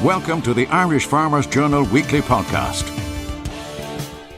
Welcome to the Irish Farmers Journal weekly podcast.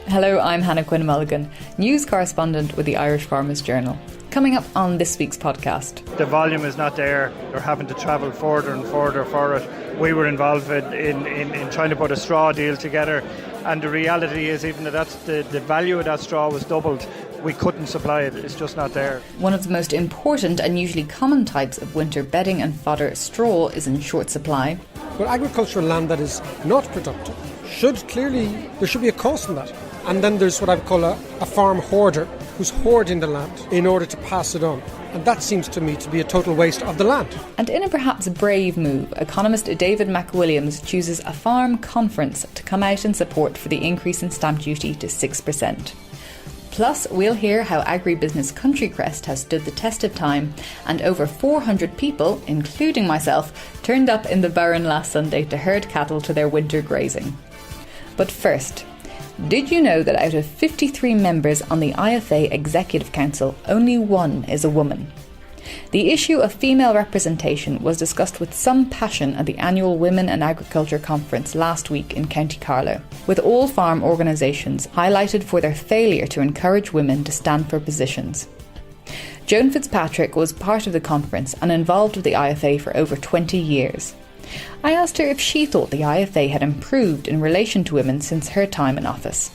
Hello, I'm Hannah Quinn Mulligan, news correspondent with the Irish Farmers Journal. Coming up on this week's podcast. The volume is not there. They're having to travel further and further for it. We were involved in trying to put a straw deal together, and the reality is even that the value of that straw was doubled. We couldn't supply it. It's just not there. One of the most important and usually common types of winter bedding and fodder, straw, is in short supply. Well, agricultural land that is not productive there should be a cost in that. And then there's what I would call a farm hoarder who's hoarding the land in order to pass it on. And that seems to me to be a total waste of the land. And in a perhaps brave move, economist David McWilliams chooses a farm conference to come out in support for the increase in stamp duty to 6%. Plus, we'll hear how agribusiness Countrycrest has stood the test of time, and over 400 people, including myself, turned up in the Burren last Sunday to herd cattle to their winter grazing. But first, did you know that out of 53 members on the IFA Executive Council, only one is a woman? The issue of female representation was discussed with some passion at the annual Women in Agriculture Conference last week in County Carlow, with all farm organisations highlighted for their failure to encourage women to stand for positions. Joan Fitzpatrick was part of the conference and involved with the IFA for over 20 years. I asked her if she thought the IFA had improved in relation to women since her time in office.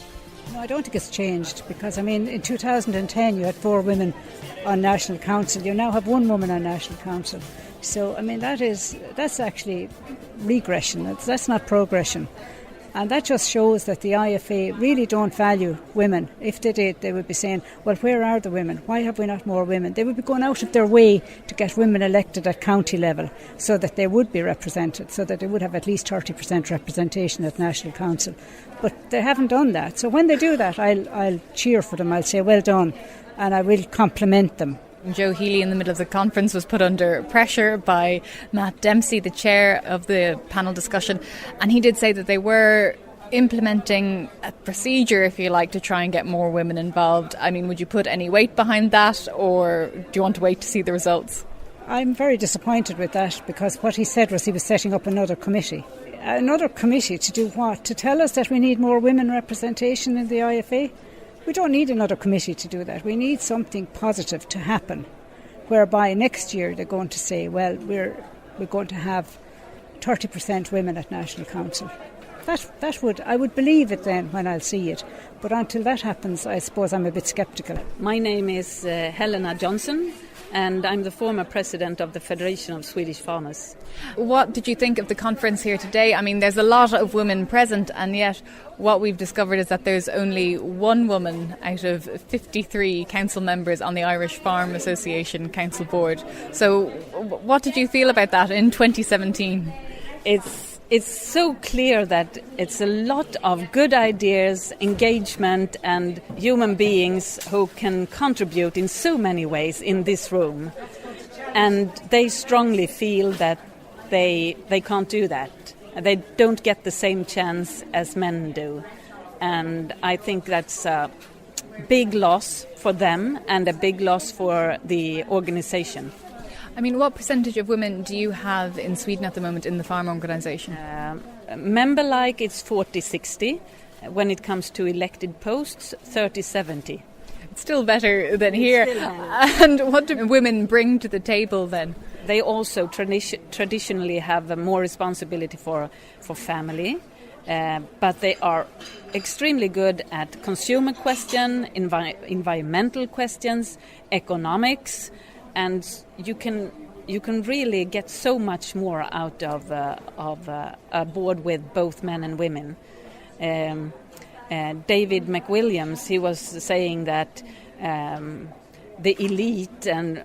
No, I don't think it's changed because, in 2010 you had 4 women on National Council. You now have 1 woman on National Council. So, that's actually regression. That's not progression. And that just shows that the IFA really don't value women. If they did, they would be saying, well, where are the women? Why have we not more women? They would be going out of their way to get women elected at county level so that they would be represented, so that they would have at least 30% representation at National Council. But they haven't done that. So when they do that, I'll cheer for them. I'll say, well done, and I will compliment them. Joe Healy, in the middle of the conference, was put under pressure by Matt Dempsey, the chair of the panel discussion, and he did say that they were implementing a procedure, if you like, to try and get more women involved. Would you put any weight behind that, or do you want to wait to see the results? I'm very disappointed with that, because what he said was he was setting up another committee. Another committee to do what? To tell us that we need more women representation in the IFA? We don't need another committee to do that. We need something positive to happen, whereby next year they're going to say, well, we're going to have 30% women at National Council. I would believe it then when I'll see it. But until that happens, I suppose I'm a bit sceptical. My name is Helena Johnson, and I'm the former president of the Federation of Swedish Farmers. What did you think of the conference here today? There's a lot of women present, and yet what we've discovered is that there's only one woman out of 53 council members on the Irish Farm Association Council Board. So what did you feel about that in 2017? It's so clear that it's a lot of good ideas, engagement, and human beings who can contribute in so many ways in this room. And they strongly feel that they can't do that. They don't get the same chance as men do. And I think that's a big loss for them and a big loss for the organisation. What percentage of women do you have in Sweden at the moment in the farm organisation? Member-like, it's 40-60. When it comes to elected posts, 30-70. It's still better than here. And what do women bring to the table then? They also traditionally have more responsibility for family, but they are extremely good at consumer questions, environmental questions, economics, and you can really get so much more out of a board with both men and women. David McWilliams, he was saying that the elite and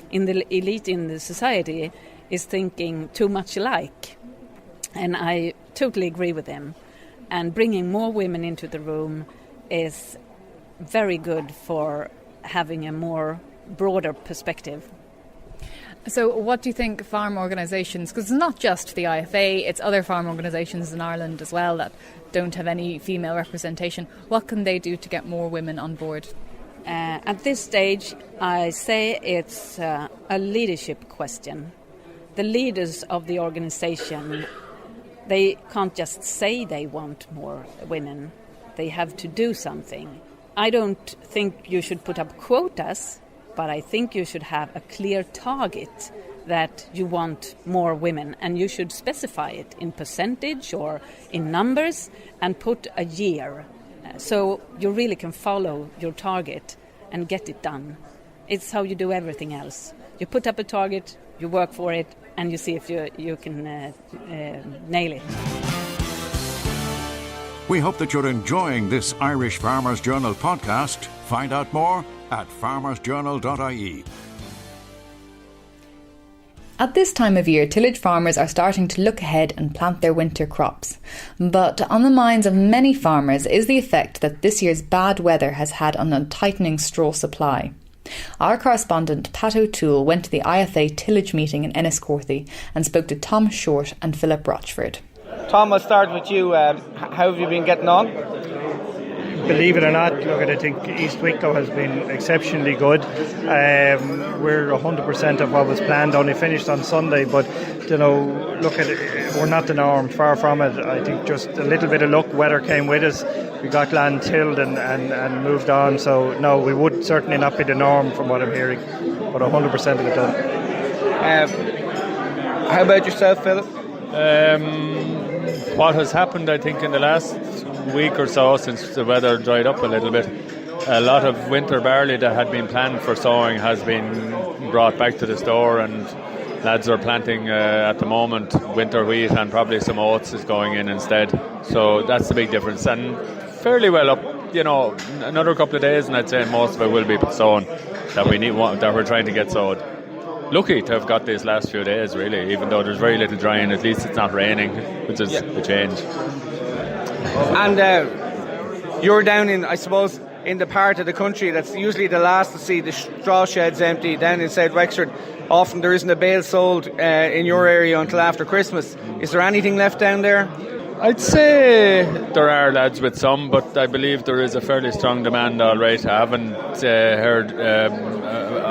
in the elite in the society is thinking too much alike, and I totally agree with him. And bringing more women into the room is very good for having a more broader perspective. So what do you think farm organisations, because it's not just the IFA, it's other farm organisations in Ireland as well that don't have any female representation, what can they do to get more women on board? At this stage, I say it's a leadership question. the leaders of the organisation, they can't just say they want more women. They have to do something. I don't think you should put up quotas, but I think you should have a clear target that you want more women, and you should specify it in percentage or in numbers and put a year so you really can follow your target and get it done. It's how you do everything else. You put up a target, you work for it, and you see if you can nail it. We hope that you're enjoying this Irish Farmers Journal podcast. Find out more at farmersjournal.ie. At this time of year, tillage farmers are starting to look ahead and plant their winter crops. But on the minds of many farmers is the effect that this year's bad weather has had on a tightening straw supply. Our correspondent Pat O'Toole went to the IFA tillage meeting in Enniscorthy and spoke to Tom Short and Philip Rochford. Tom, I'll start with you. How have you been getting on? Believe it or not, look, I think East Wicklow has been exceptionally good. We're 100% of what was planned, only finished on Sunday, but look at it, we're not the norm, far from it. I think just a little bit of luck, weather came with us. We got land tilled and moved on, so no, we would certainly not be the norm from what I'm hearing, but 100% of it done. How about yourself, Philip? What has happened, I think, in the last week or so, since the weather dried up a little bit, a lot of winter barley that had been planned for sowing has been brought back to the store, and lads are planting at the moment winter wheat, and probably some oats is going in instead. So that's the big difference, and fairly well up. Another couple of days, and I'd say most of it will be sown that we're trying to get sowed. Lucky to have got these last few days, really, even though there's very little drying. At least it's not raining, which is a change. And you're down in, I suppose, in the part of the country that's usually the last to see the straw sheds empty, down in South Wexford. Often there isn't a bale sold in your area until after Christmas. Is there anything left down there? I'd say there are, lads, with some, but I believe there is a fairly strong demand, all right. I haven't heard...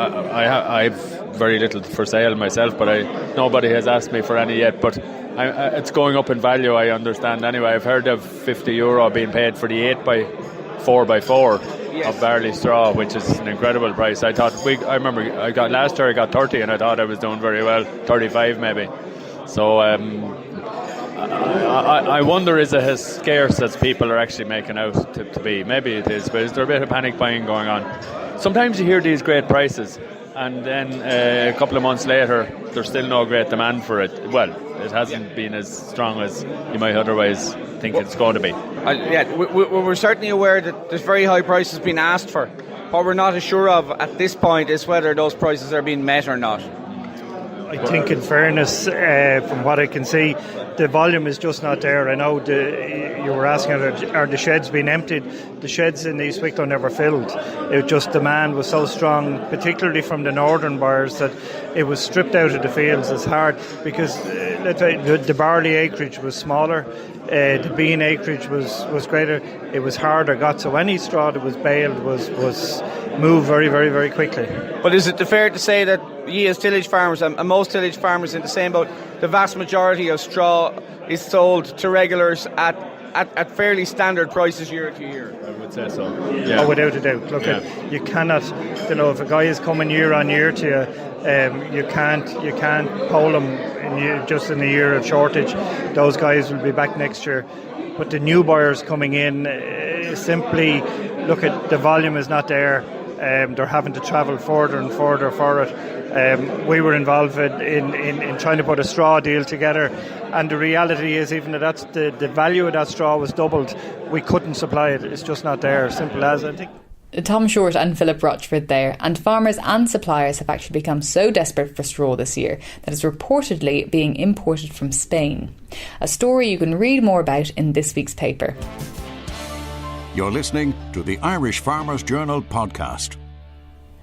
I've very little for sale myself, but nobody has asked me for any yet, but it's going up in value, I understand. Anyway, I've heard of €50 being paid for the 8x4x4 of barley straw, which is an incredible price. I remember last year I got 30 and I thought I was doing very well, 35 maybe. So I wonder, is it as scarce as people are actually making out to be? Maybe it is, but is there a bit of panic buying going on? Sometimes you hear these great prices, and then a couple of months later there's still no great demand for it. Well, it hasn't been as strong as you might otherwise think it's going to be. We're certainly aware that there's very high prices being asked for. What we're not as sure of at this point is whether those prices are being met or not. I think, in fairness, from what I can see, the volume is just not there. I know you were asking, are the sheds being emptied? The sheds in East Wicklow never filled. It just, demand was so strong, particularly from the northern buyers, that it was stripped out of the fields. It's hard because the barley acreage was smaller, the bean acreage was greater. It was harder got, so any straw that was baled was moved very, very, very quickly. But is it fair to say that ye as tillage farmers, and most tillage farmers in the same boat, the vast majority of straw is sold to regulars at fairly standard prices year to year? I would say so. Yeah. Oh, without a doubt. Look, you cannot, if a guy is coming year on year to you, you can't poll him just in a year of shortage. Those guys will be back next year. But the new buyers coming in, simply look at the volume is not there. They're having to travel further and further for it. We were involved in trying to put a straw deal together, and the reality is, even though the value of that straw was doubled, we couldn't supply it. It's just not there, simple as, I think. Tom Short and Philip Rochford there, and farmers and suppliers have actually become so desperate for straw this year that it's reportedly being imported from Spain. A story you can read more about in this week's paper. You're listening to the Irish Farmers Journal podcast.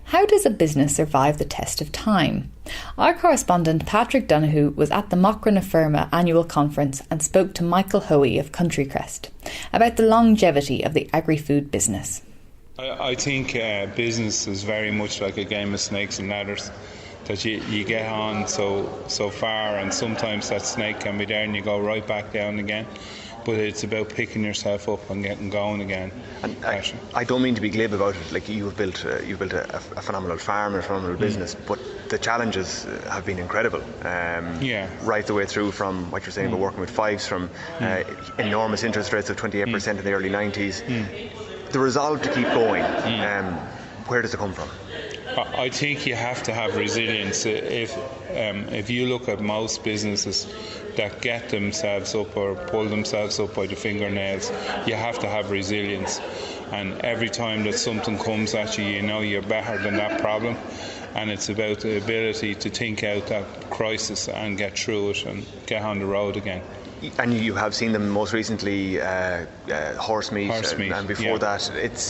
How does a business survive the test of time? Our correspondent Patrick Donohoe was at the Macra Feirme annual conference and spoke to Michael Hoey of Countrycrest about the longevity of the agri-food business. I think business is very much like a game of snakes and ladders. that you get on so far, and sometimes that snake can be there and you go right back down again. But it's about picking yourself up and getting going again. And I don't mean to be glib about it. Like, you've built a phenomenal farm and a phenomenal business, but the challenges have been incredible. Right the way through from what you're saying about working with fives, from enormous interest rates of 28% in the early 90s. The resolve to keep going. Where does it come from? I think you have to have resilience. If you look at most businesses that get themselves up or pull themselves up by the fingernails, you have to have resilience. And every time that something comes at you, you know you're better than that problem. And it's about the ability to think out that crisis and get through it and get on the road again. And you have seen them most recently, horse meat, and before that, it's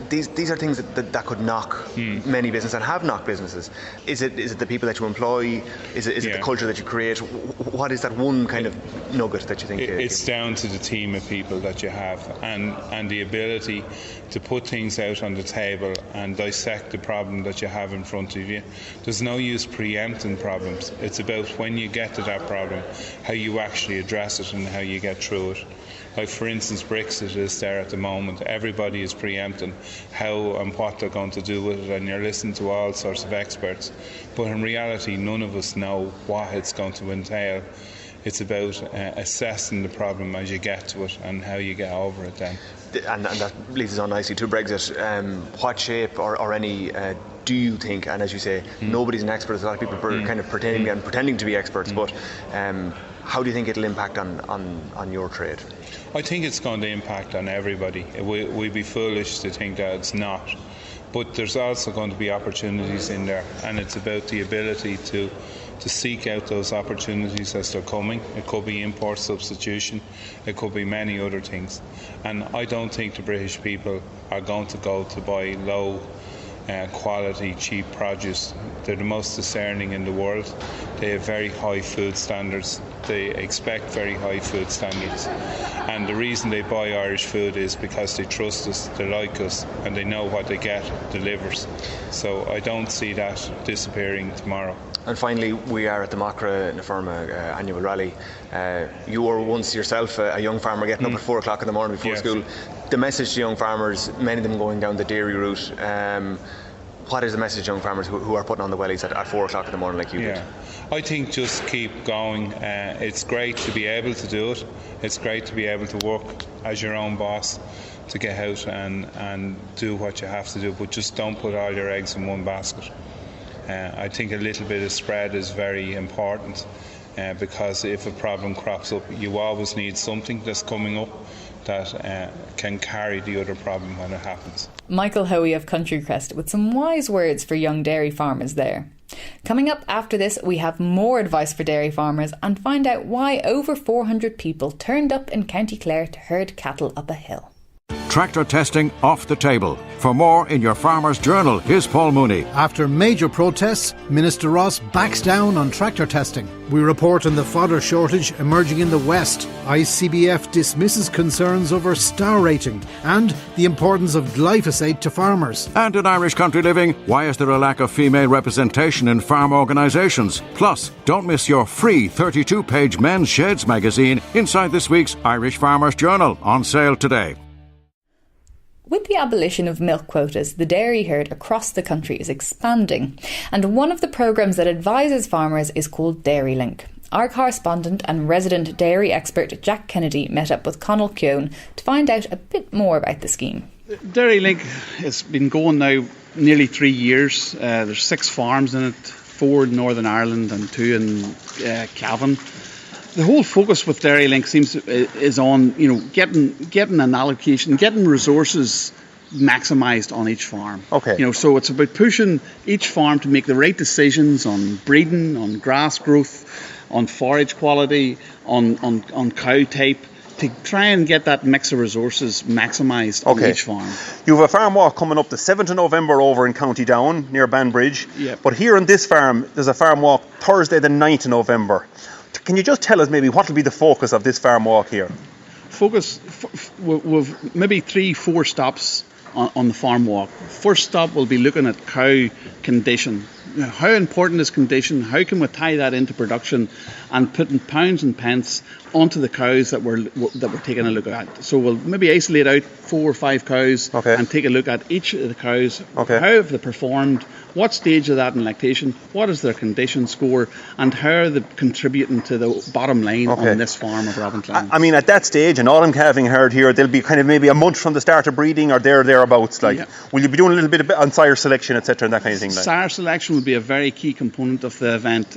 these are things that could knock many businesses and have knocked businesses. Is it the people that you employ? Is it the culture that you create? What is that one kind of nugget that you think? It's down to the team of people that you have, and the ability to put things out on the table and dissect the problem that you have in front of you. There's no use preempting problems. It's about when you get to that problem, how you actually address it and how you get through it. Like, for instance, Brexit is there at the moment. Everybody is preempting how and what they're going to do with it, and you're listening to all sorts of experts. But in reality, none of us know what it's going to entail. It's about assessing the problem as you get to it and how you get over it then. And that leads us on nicely to Brexit. What shape or any do you think, and as you say, nobody's an expert, there's a lot of people kind of pretending to be experts, but how do you think it'll impact on your trade? I think it's going to impact on everybody. We'd be foolish to think that it's not. But there's also going to be opportunities in there, and it's about the ability to seek out those opportunities as they're coming. It could be import substitution, it could be many other things. And I don't think the British people are going to go to buy low quality, cheap produce. They're the most discerning in the world. They have very high food standards. They expect very high food standards. And the reason they buy Irish food is because they trust us, they like us, and they know what they get delivers. So I don't see that disappearing tomorrow. And finally, we are at the Macra in the Feirme annual rally. You were once yourself a young farmer getting up at 4 o'clock in the morning before school. The message to young farmers, many of them going down the dairy route, what is the message to young farmers who are putting on the wellies at 4 o'clock in the morning like you did? I think just keep going. It's great to be able to do it. It's great to be able to work as your own boss, to get out and do what you have to do, but just don't put all your eggs in one basket. I think a little bit of spread is very important, because if a problem crops up, you always need something that's coming up that can carry the other problem when it happens. Michael Hoey of Countrycrest with some wise words for young dairy farmers there. Coming up after this, we have more advice for dairy farmers and find out why over 400 people turned up in County Clare to herd cattle up a hill. Tractor testing off the table. For more in your Farmer's Journal, here's Paul Mooney. After major protests, Minister Ross backs down on tractor testing. We report on the fodder shortage emerging in the West. ICBF dismisses concerns over star rating and the importance of glyphosate to farmers. And in Irish Country Living, why is there a lack of female representation in farm organisations? Plus, don't miss your free 32-page Men's Sheds magazine inside this week's Irish Farmer's Journal, on sale today. With the abolition of milk quotas, the dairy herd across the country is expanding, and one of the programmes that advises farmers is called Dairylink. Our correspondent and resident dairy expert Jack Kennedy met up with Conail Keown to find out a bit more about the scheme. Dairylink has been going now nearly 3 years. There's 6 farms in it, 4 in Northern Ireland and 2 in Cavan. The whole focus with Dairylink is on getting an allocation, getting resources maximised on each farm. Okay. So it's about pushing each farm to make the right decisions on breeding, on grass growth, on forage quality, on cow type, to try and get that mix of resources maximised on each farm. You have a farm walk coming up the 7th of November over in County Down near Banbridge. Yep. But here on this farm, there's a farm walk Thursday the 9th of November. Can you just tell us maybe what will be the focus of this farm walk here? Focus with maybe 3-4 stops on the farm walk. First stop will be looking at cow condition, how important is condition? How can we tie that into production and putting pounds and pence onto the cows that we're taking a look at? So we'll maybe isolate out 4 or 5 cows and take a look at each of the cows. How have they performed? What stage of that in lactation? What is their condition score? And how are they contributing to the bottom line on this farm of Robin Clan? I mean, at that stage, an autumn calving herd here, they'll be kind of maybe a month from the start of breeding or thereabouts. Will you be doing a little bit on sire selection, etc., and that kind of thing? Sire selection will be a very key component of the event.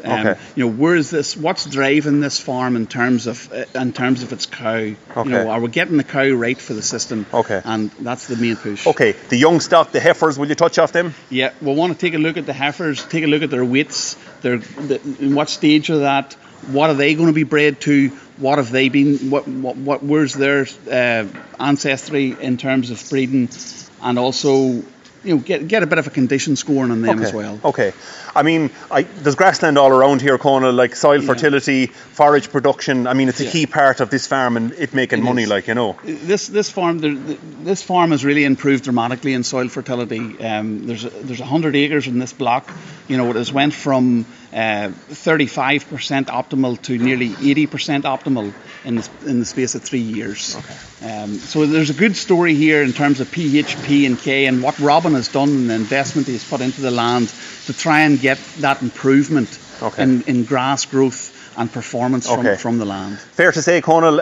Where is this? What's driving this farm in terms of its cow? Are we getting the cow right for the system? And that's the main push. The young stock, the heifers, will you touch off them? Yeah, we'll want to take a look at the heifers, take a look at their weights, in what stage of that, what are they going to be bred to, what have they been, where's their ancestry in terms of breeding, and also get a bit of a condition scoring on them as well. I mean, there's grassland all around here, Conail, like soil fertility, forage production. I mean, it's a key part of this farm and it making money, This farm has really improved dramatically in soil fertility. There's 100 acres in this block. It has went from 35% optimal to nearly 80% optimal in the space of 3 years. So there's a good story here in terms of pH, P and K and what Robin has done and the investment he's put into the land to try and get that improvement in grass growth and performance from the land. Fair to say, Conail,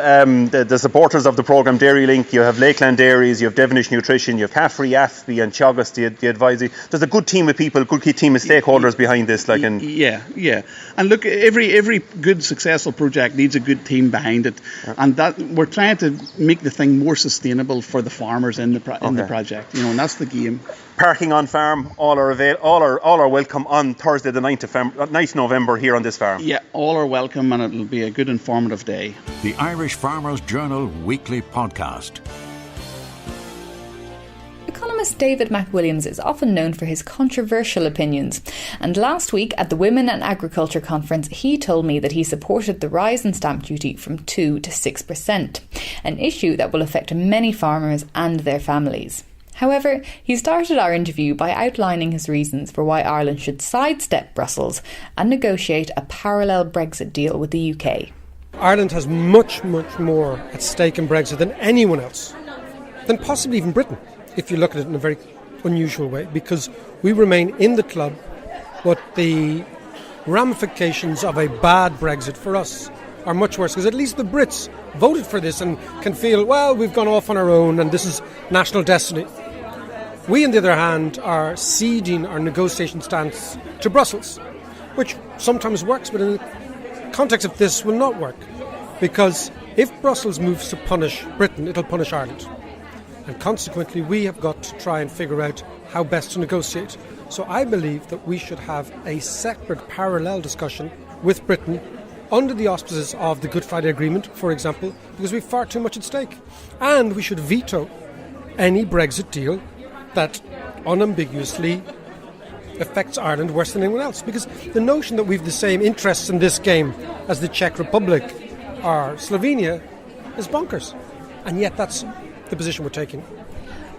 the supporters of the programme Dairylink, you have Lakeland Dairies, you have Devonish Nutrition, you have Caffrey, Aspie and Teagasc, the advisory. There's a good team of people, good team of stakeholders behind this. Yeah. And look, every good successful project needs a good team behind it. And that we're trying to make the thing more sustainable for the farmers in the project. And that's the game. Parking on farm, all are welcome on Thursday the 9th November here on this farm. Yeah, all are welcome and it'll be a good informative day. The Irish Farmers Journal Weekly Podcast. Economist David McWilliams is often known for his controversial opinions, and last week at the Women in Agriculture conference he told me that he supported the rise in stamp duty from 2 to 6%, an issue that will affect many farmers and their families. However, he started our interview by outlining his reasons for why Ireland should sidestep Brussels and negotiate a parallel Brexit deal with the UK. Ireland has much, much more at stake in Brexit than anyone else, than possibly even Britain, if you look at it in a very unusual way, because we remain in the club, but the ramifications of a bad Brexit for us are much worse, because at least the Brits voted for this and can feel, well, we've gone off on our own and this is national destiny. We, on the other hand, are ceding our negotiation stance to Brussels, which sometimes works, but in the context of this will not work. Because if Brussels moves to punish Britain, it'll punish Ireland. And consequently, we have got to try and figure out how best to negotiate. So I believe that we should have a separate parallel discussion with Britain under the auspices of the Good Friday Agreement, for example, because we've far too much at stake. And we should veto any Brexit deal that unambiguously affects Ireland worse than anyone else. Because the notion that we've the same interests in this game as the Czech Republic or Slovenia is bonkers. And yet that's the position we're taking.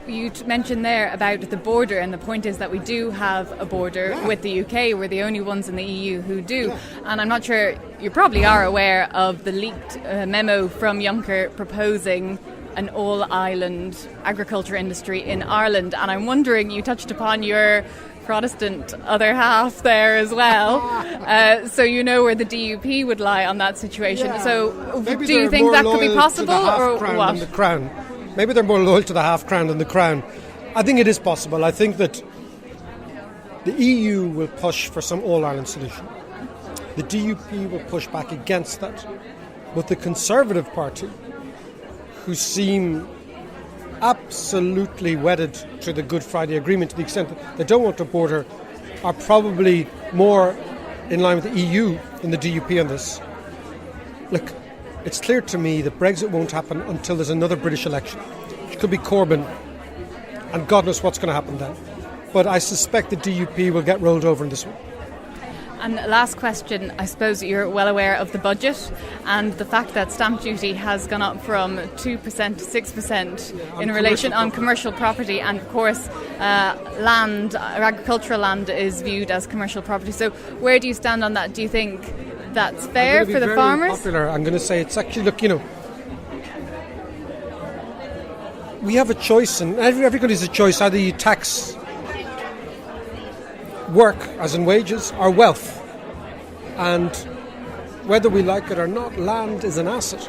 You mentioned there about the border, and the point is that we do have a border with the UK. We're the only ones in the EU who do. And I'm not sure, you probably are aware of the leaked memo from Juncker proposing an all-island agriculture industry in Ireland. And I'm wondering, you touched upon your Protestant other half there as well, so you know where the DUP would lie on that situation. So do you think that could be possible, or what? The Crown. Maybe they're more loyal to the half crown than the Crown. I think it is possible. I think that the EU will push for some all-Ireland solution. The DUP will push back against that. But the Conservative Party, who seem absolutely wedded to the Good Friday Agreement to the extent that they don't want a border, are probably more in line with the EU than the DUP on this. Look, it's clear to me that Brexit won't happen until there's another British election. It could be Corbyn, and God knows what's going to happen then. But I suspect the DUP will get rolled over in this one. And last question, I suppose you're well aware of the budget and the fact that stamp duty has gone up from 2% to 6% in relation on commercial property, and of course agricultural land is viewed as commercial property. So where do you stand on that? Do you think that's fair for the farmers? Popular. I'm going to say it's actually, look, we have a choice, and everybody has a choice. Either you tax work, as in wages, or wealth. And whether we like it or not, land is an asset.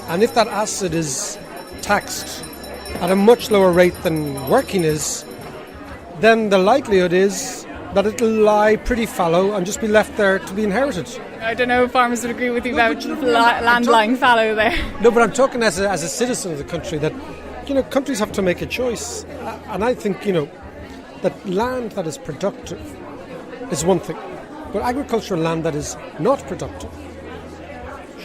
And if that asset is taxed at a much lower rate than working is, then the likelihood is that it'll lie pretty fallow and just be left there to be inherited. I don't know if farmers would agree with you about land lying fallow there. No, but I'm talking as a citizen of the country that, countries have to make a choice. And I think, that land that is productive is one thing. But agricultural land that is not productive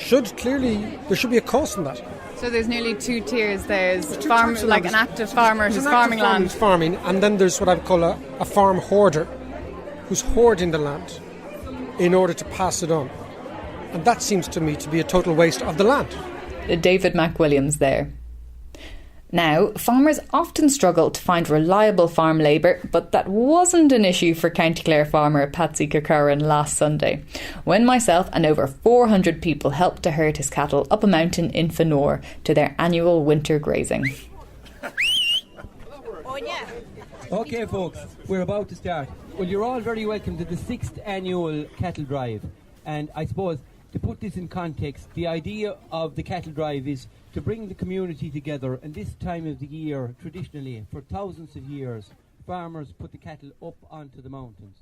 there should be a cost in that. So there's nearly two tiers. There's an active farmer who's farming land. Farming, and then there's what I would call a farm hoarder who's hoarding the land in order to pass it on. And that seems to me to be a total waste of the land. David McWilliams there. Now, farmers often struggle to find reliable farm labour, but that wasn't an issue for County Clare farmer Patsy Curran last Sunday, when myself and over 400 people helped to herd his cattle up a mountain in Feirme to their annual winter grazing. OK, folks, we're about to start. Well, you're all very welcome to the 6th annual cattle drive. And I suppose, to put this in context, the idea of the cattle drive is to bring the community together. And this time of the year, traditionally, for thousands of years, farmers put the cattle up onto the mountains.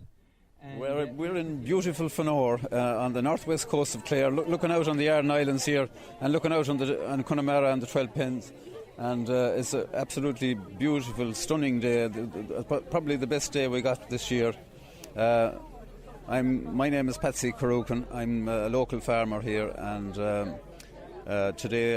We're in beautiful Feirme on the northwest coast of Clare, looking out on the Aran Islands here and looking out on Connemara and the 12 Pens. And it's an absolutely beautiful, stunning day, probably the best day we got this year. My name is Patsy Curran. I'm a local farmer here, and today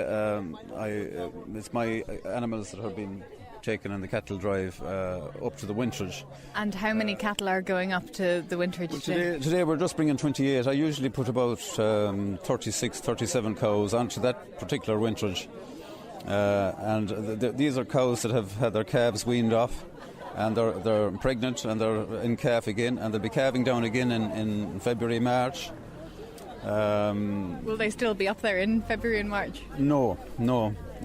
it's my animals that have been taken on the cattle drive up to the winterage. And how many cattle are going up to the winterage today we're just bringing 28. I usually put about 36, 37 cows onto that particular winterage. And these are cows that have had their calves weaned off, and they're pregnant and they're in calf again, and they'll be calving down again in February, March. Will they still be up there in February and March? No.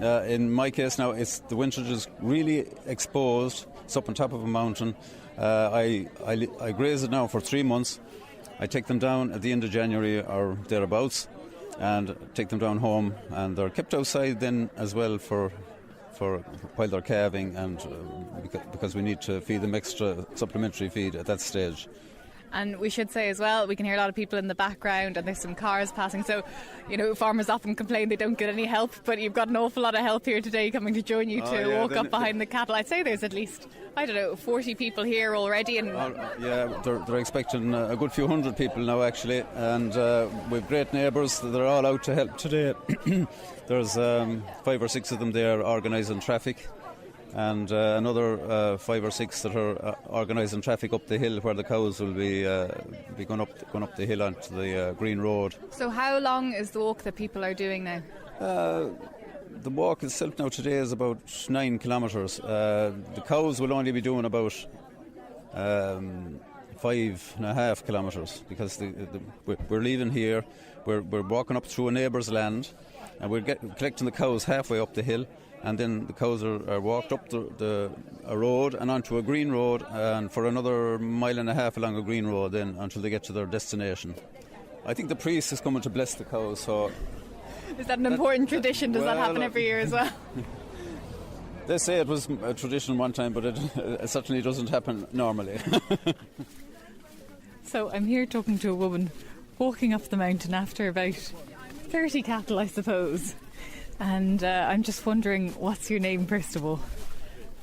In my case now, the winterage is really exposed. It's up on top of a mountain. I graze it now for 3 months. I take them down at the end of January or thereabouts, and take them down home, and they're kept outside then as well for while they're calving, and because we need to feed them extra supplementary feed at that stage. And we should say as well, we can hear a lot of people in the background, and there's some cars passing, so farmers often complain they don't get any help, but you've got an awful lot of help here today coming to join you to walk up behind the cattle. I'd say there's at least 40 people here already. And they're expecting a good few hundred people now actually, and we've great neighbours. They're all out to help today. There's 5 or 6 of them there organising traffic, and another 5 or 6 that are organising traffic up the hill where the cows will be going up the hill onto the Green Road. So how long is the walk that people are doing now? The walk itself now today is about 9 kilometres. The cows will only be doing about 5.5 kilometres, because we're leaving here, we're walking up through a neighbour's land, and we're collecting the cows halfway up the hill, and then the cows are walked up a road and onto a green road, and for another 1.5 miles along a green road then until they get to their destination. I think the priest is coming to bless the cows, so... Is that an important tradition? Does that happen every year as well? They say it was a tradition one time, but it certainly doesn't happen normally. So I'm here talking to a woman walking up the mountain after about 30 cattle, I suppose. And I'm just wondering, what's your name, first of all?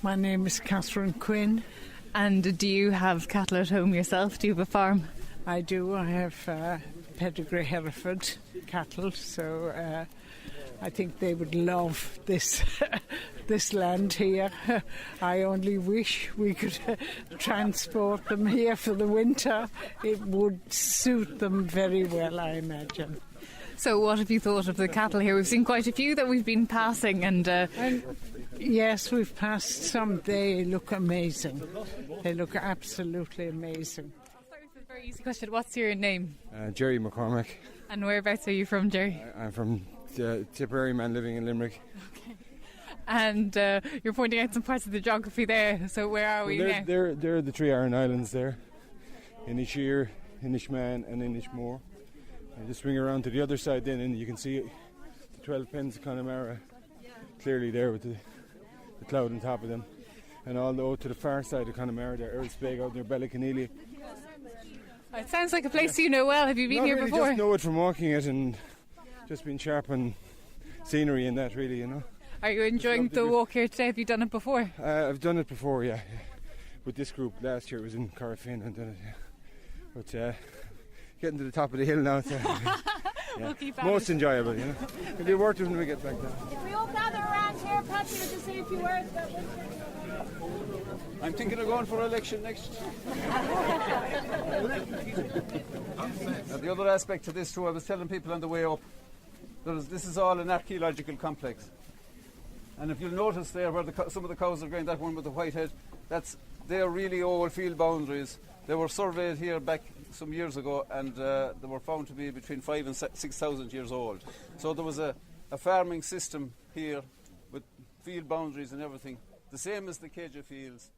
My name is Catherine Quinn. And do you have cattle at home yourself? Do you have a farm? I do. I have pedigree Hereford cattle, so I think they would love this this land here. I only wish we could transport them here for the winter. It would suit them very well, I imagine. So what have you thought of the cattle here? We've seen quite a few that we've been passing and yes, we've passed some. They look amazing. They look absolutely amazing. Very easy question. What's your name? Jerry McCormack. And whereabouts are you from, Jerry? I'm from Tipperary, man living in Limerick. Okay. And you're pointing out some parts of the geography there. So where are we now? They're the three Aran Islands there. Inisheer, Inishman and Inishmore. And just swing around to the other side then and you can see the 12 pens of Connemara clearly there with the cloud on top of them. And all to the far side of Connemara there, Earl's Bay out near Ballyconneely. It sounds like a place you know well. Have you been here before? I just know it from walking it and just been sharp on scenery and that, really, you know. Are you enjoying the walk here today? Have you done it before? I've done it before, yeah. With this group last year, it was in Corrifin and done it, yeah. But getting to the top of the hill now, it's we'll keep most enjoyable, you know. It'll be worth it when we get back down. If we all gather around here, Patrick, would you say a few words about winter? I'm thinking of going for election next. The other aspect to this too, I was telling people on the way up, this is all an archaeological complex. And if you'll notice there where some of the cows are going, that one with the white head, they're really old field boundaries. They were surveyed here back some years ago and they were found to be between 5,000 and 6,000 years old. So there was a farming system here with field boundaries and everything, the same as the KJ fields.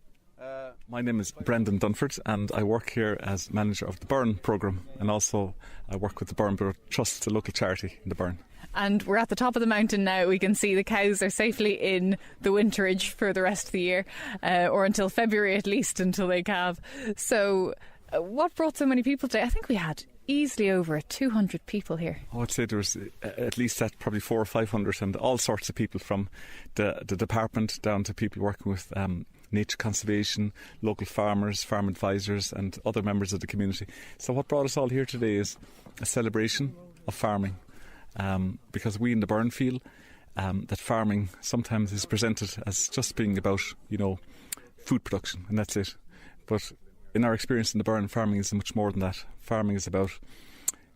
My name is Brendan Dunford and I work here as manager of the Burn programme, and also I work with the Burn Bureau Trust, a local charity in the Burn. And we're at the top of the mountain now. We can see the cows are safely in the winterage for the rest of the year, or until February at least, until they calve. So what brought so many people today? I think we had easily over 200 people here. I would say there was at least probably 400 or 500, and all sorts of people from the department down to people working with nature conservation, local farmers, farm advisors and other members of the community. So what brought us all here today is a celebration of farming, because we in the Burn feel that farming sometimes is presented as just being about, food production, and that's it. But in our experience in the Burn, farming is much more than that. Farming is about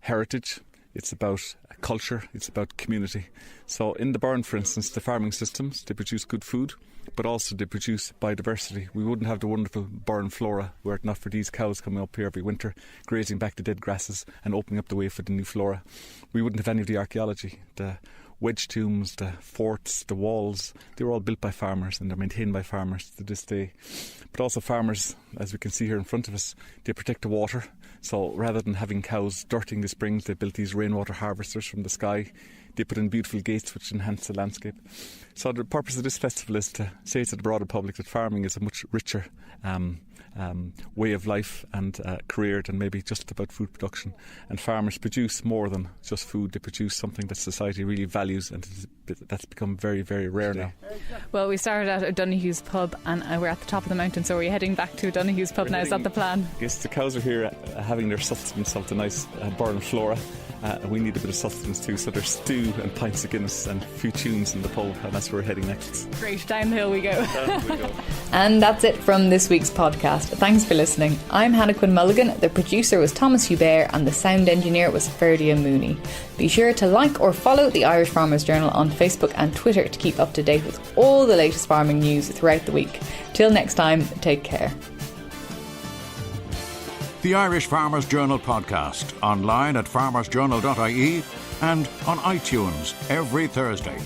heritage, it's about culture, it's about community. So in the Burn, for instance, the farming systems, they produce good food, but also they produce biodiversity. We wouldn't have the wonderful Burn flora were it not for these cows coming up here every winter, grazing back the dead grasses and opening up the way for the new flora. We wouldn't have any of the archaeology, the wedge tombs, the forts, the walls. They were all built by farmers and they're maintained by farmers to this day. But also farmers, as we can see here in front of us, they protect the water. So rather than having cows dirtying the springs, they built these rainwater harvesters from the sky. They put in beautiful gates which enhance the landscape. So the purpose of this festival is to say to the broader public that farming is a much richer way of life and career than maybe just about food production. And farmers produce more than just food. They produce something that society really values, and that's become very, very rare now. Well, we started at O'Donoghue's pub and we're at the top of the mountain, so we're heading back to O'Donoghue's pub now. Is that the plan? Yes, the cows are here having their sustenance of the nice Burn flora. We need a bit of sustenance too, so there's stew and pints of Guinness and a few tunes in the pub, and that's where we're heading next. Great, down the hill we go. Down we go. And that's it from this week's podcast. Thanks for listening. I'm Hannah Quinn Mulligan, the producer was Thomas Hubert, and the sound engineer was Ferdia Mooney. Be sure to like or follow the Irish Farmers Journal on Facebook and Twitter to keep up to date with all the latest farming news throughout the week. Till next time, take care. The Irish Farmers Journal podcast, online at farmersjournal.ie and on iTunes every Thursday.